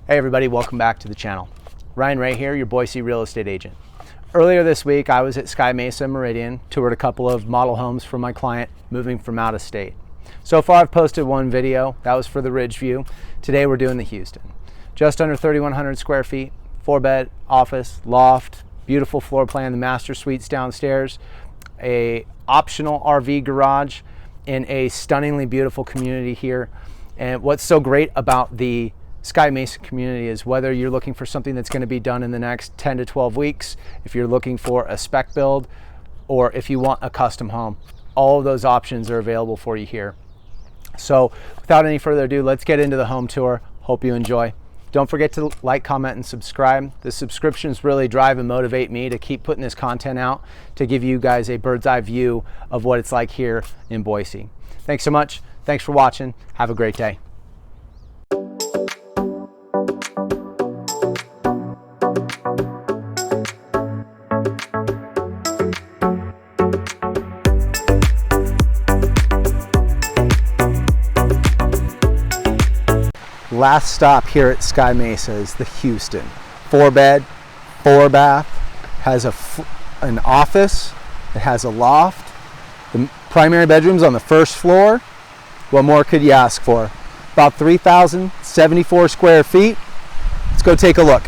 Hey everybody, welcome back to the channel. Ryan Ray here, your Boise real estate agent. Earlier this week, I was at Sky Mesa Meridian, toured a couple of model homes for my client moving from out of state. So far I've posted one video, that was for the Ridgeview. Today we're doing the Houston. Just under 3,100 square feet, 4-bed, office, loft, beautiful floor plan, the master suites downstairs, a optional RV garage in a stunningly beautiful community here. And what's so great about the Sky Mesa community is whether you're looking for something that's going to be done in the next 10 to 12 weeks, if you're looking for a spec build, or if you want a custom home, all of those options are available for you here. So without any further ado, let's get into the home tour. Hope you enjoy. Don't forget to like, comment, and subscribe. The subscriptions really drive and motivate me to keep putting this content out to give you guys a bird's eye view of what it's like here in Boise. Thanks so much. Thanks for watching. Have a great day. Last stop here at Sky Mesa is the Houston. 4-bed, 4-bath, has an office, it has a loft. The primary bedroom's on the first floor. What more could you ask for? About 3,074 square feet. Let's go take a look.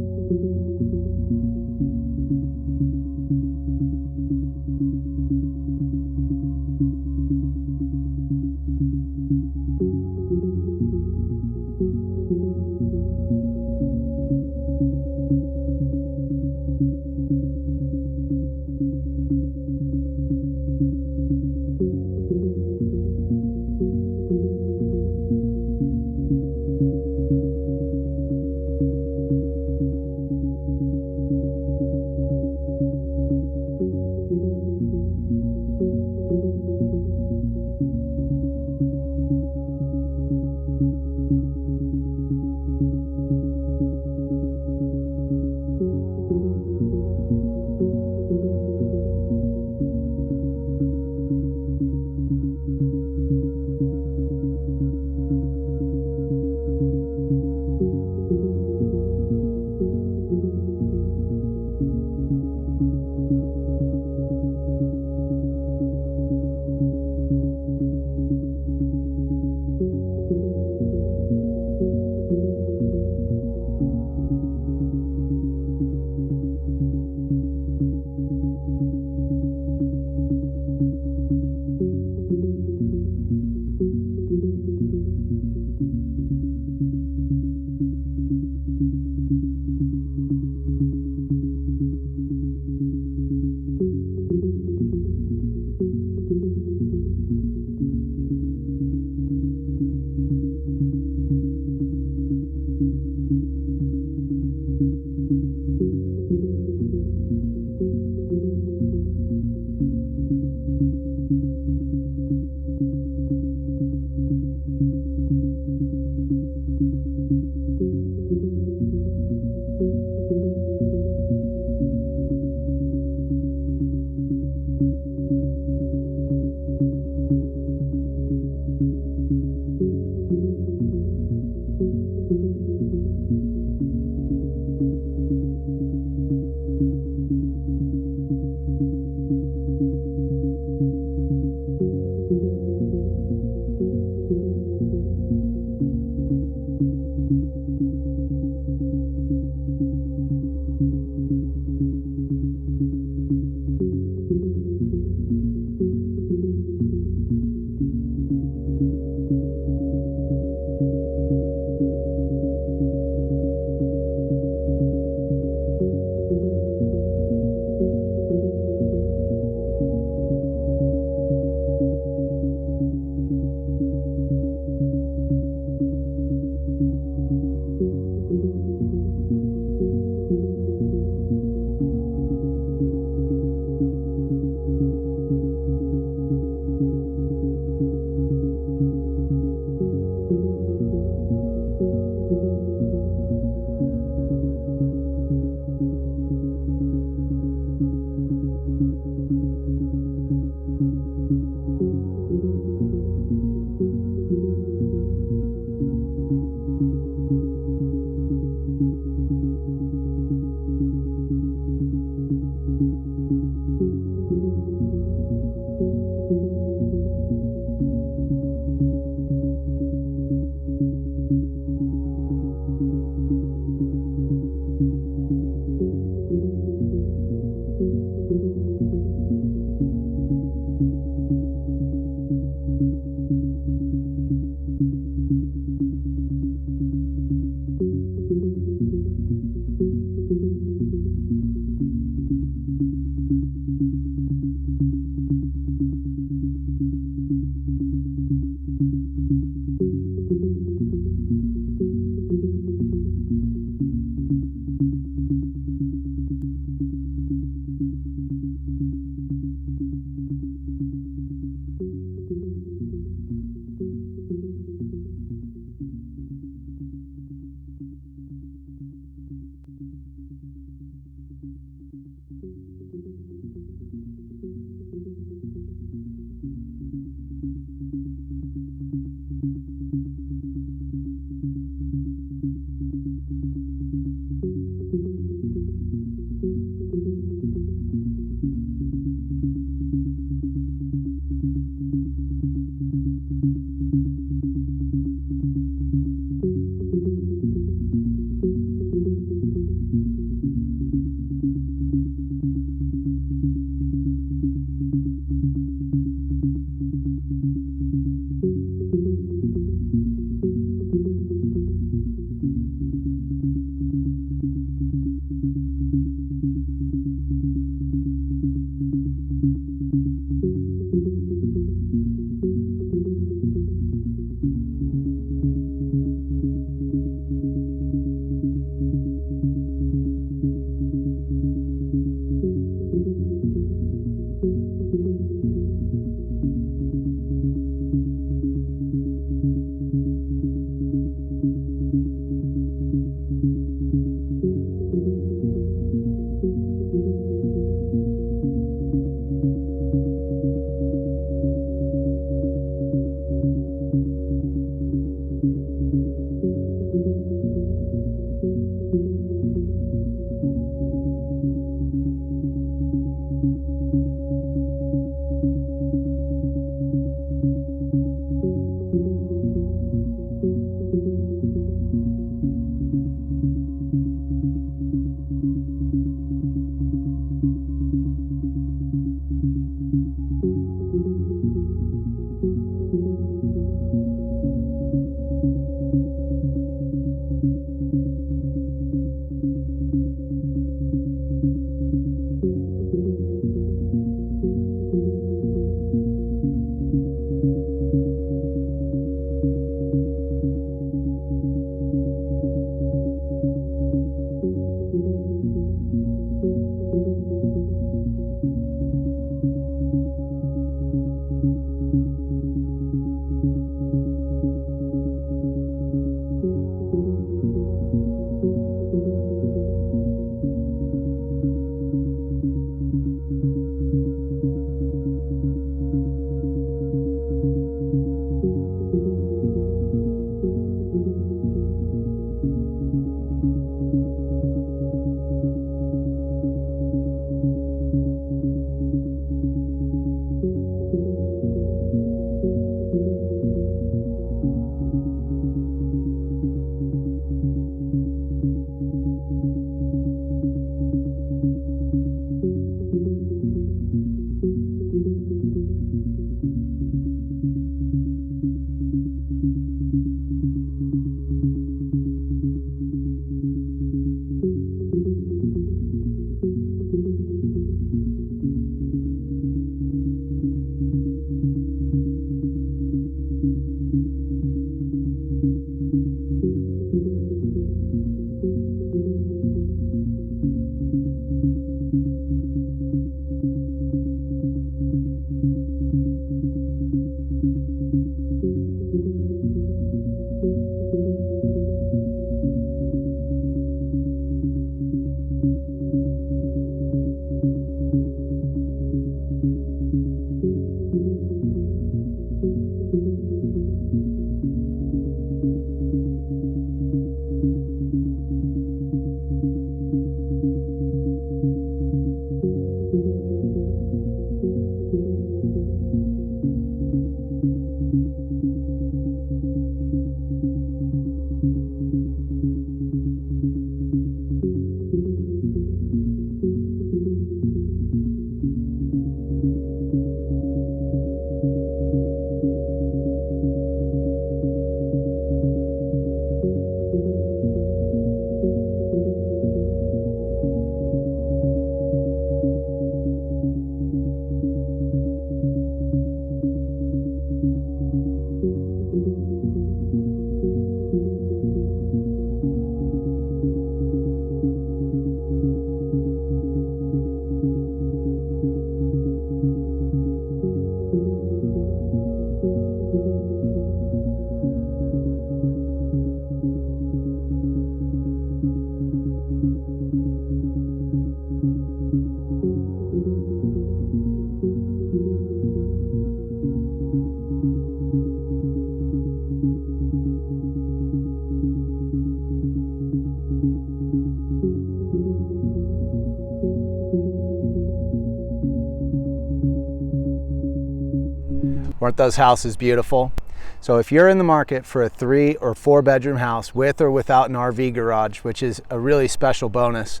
Weren't those houses beautiful? So if you're in the market for a 3 or 4 bedroom house with or without an RV garage, which is a really special bonus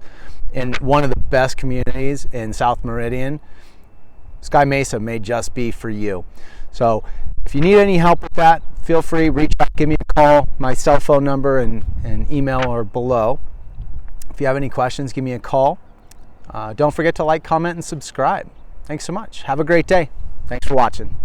in one of the best communities in South Meridian, Sky Mesa may just be for you. So if you need any help with that, feel free, reach out, give me a call. My cell phone number and email are below. If you have any questions, give me a call. Don't forget to like, comment, and subscribe. Thanks so much. Have a great day. Thanks for watching.